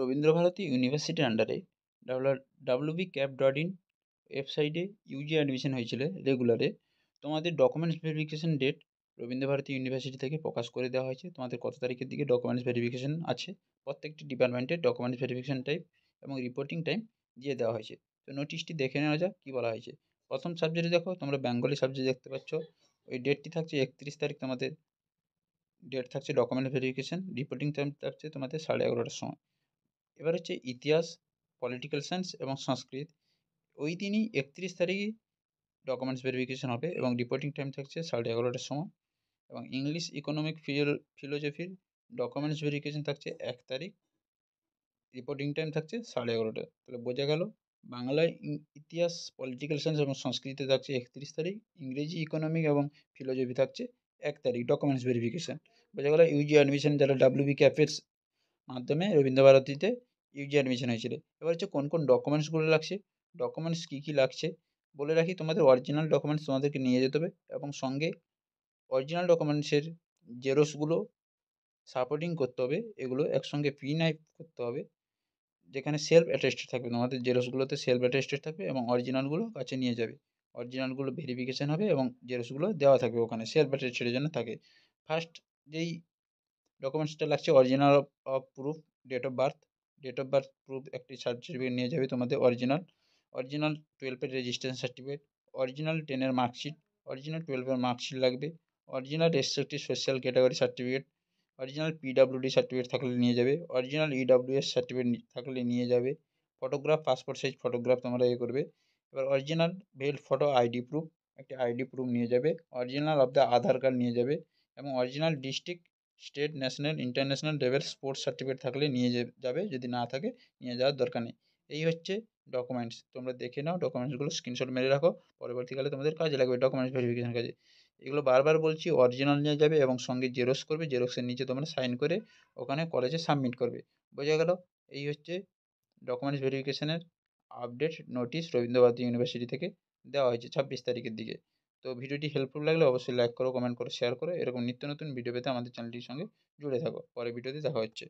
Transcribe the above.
রবীন্দ্রভারতী ইউনিভার্সিটির আন্ডারে wbcap.in ওয়েবসাইটে ইউজি অ্যাডমিশন হয়েছিল রেগুলারে। তোমাদের documents verification date Rabindra Bharati university থেকে প্রকাশ করে দেওয়া হয়েছে। তোমাদের কত তারিখের দিকে ডকুমেন্টস ভেরিফিকেশন আছে, প্রত্যেকটি ডিপার্টমেন্টের ডকুমেন্টস ভেরিফিকেশন টাইপ এবং রিপোর্টিং টাইম দিয়ে দেওয়া হয়েছে। তো নোটিশটি দেখে নেওয়া যাক কী বলা হয়েছে। প্রথম সাবজেক্টে দেখো, তোমরা বেঙ্গলি সাবজেক্ট দেখতে পাচ্ছ। ওই ডেটটি থাকছে 31 তারিখ, তোমাদের ডেট থাকছে ডকুমেন্ট ভেরিফিকেশন, রিপোর্টিং টাইম থাকছে তোমাদের 11:30টার সময়। এবার হচ্ছে ইতিহাস, পলিটিক্যাল সায়েন্স এবং সংস্কৃত, ওই দিনই 31 তারিখে ডকুমেন্টস ভেরিফিকেশন হবে এবং রিপোর্টিং টাইম থাকছে 11:30টার সময়। এবং ইংলিশ, ইকোনমিক, ফিলোজফির ডকুমেন্টস ভেরিফিকেশন থাকছে 1 তারিখ, রিপোর্টিং টাইম থাকছে 11:30টা। তাহলে বোঝা গেল, বাংলায় ইতিহাস, পলিটিক্যাল সায়েন্স এবং সংস্কৃতে থাকছে 31 তারিখ, ইংরেজি, ইকোনমিক এবং ফিলোজফি থাকছে 1 তারিখ ডকুমেন্টস ভেরিফিকেশন। বোঝা গেল ইউজি অ্যাডমিশন যারা WB ক্যাফের মাধ্যমে রবীন্দ্রভারতীতে ইউজি অ্যাডমিশন হয়েছিল। এবার হচ্ছে কোন কোন ডকুমেন্টসগুলো লাগছে, ডকুমেন্টস কী কী লাগছে বলে রাখি। তোমাদের অরিজিনাল ডকুমেন্টস তোমাদেরকে নিয়ে যেতে হবে এবং সঙ্গে অরিজিনাল ডকুমেন্টসের জেরক্সগুলো সাপোর্টিং করতে হবে, এগুলো একসঙ্গে প্রিন্ট করতে হবে, যেখানে সেলফ অ্যাটেস্টেড থাকবে। তোমাদের জেরক্সগুলোতে সেলফ অ্যাটেস্টেড থাকবে এবং অরিজিনালগুলো কাছে নিয়ে যাবে। অরিজিনালগুলো ভেরিফিকেশান হবে এবং জেরক্সগুলো দেওয়া থাকবে ওখানে, সেলফ অ্যাটেস্টেডের জন্য থাকে। ফার্স্ট যেই ডকুমেন্টসটা লাগছে, original of proof, date of birth proof একটি সার্টিফিকেট নিয়ে যাবে তোমাদের অরিজিনাল, অরিজিনাল 12-এর রেজিস্ট্রেশন সার্টিফিকেট, অরিজিনাল 10-এর মার্কশিট, অরিজিনাল 12-এর মার্কশিট লাগবে, original restricted social category certificate, original PWD certificate থাকলে নিয়ে যাবে, অরিজিনাল EWS সার্টিফিকেট থাকলে নিয়ে যাবে, ফটোগ্রাফ, পাসপোর্ট সাইজ ফটোগ্রাফ তোমরা করবে। এবার অরিজিনাল ভেল ফটো আইডি প্রুফ, একটি আইডি প্রুফ নিয়ে যাবে, original of the Aadhaar card নিয়ে যাবে এবং original district, state, national, international level sports certificate থাকলে নিয়ে যাবে, যদি না থাকে নিয়ে যাওয়ার দরকার নেই। এই হচ্ছে ডকুমেন্টস, তোমরা দেখে নাও, ডকুমেন্টসগুলো স্ক্রিনশট মেরে রাখো, পরবর্তীকালে তোমাদের কাজে লাগবে ডকুমেন্টস ভেরিফিকেশন কাজে। এগুলো বারবার বলছি, অরিজিনাল নিয়ে যাবে এবং সঙ্গে জেরক্স করবে, জেরক্সের নিচে তোমরা সাইন করে ওখানে কলেজে সাবমিট করবে। বোঝা গেল, এই হচ্ছে ডকুমেন্টস ভেরিফিকেশনের আপডেট নোটিশ রবীন্দ্রভারতী ইউনিভার্সিটি থেকে দেওয়া হয়েছে 26 তারিখের দিকে। তো ভিডিওটি হেল্পফুল লাগলে অবশ্যই লাইক করো, কমেন্ট করো, শেয়ার করো। এরকম নিত্য নতুন ভিডিও পেতে আমাদের চ্যানেলটির সঙ্গে জুড়ে থাকো। পরের ভিডিওতে দেখা হচ্ছে।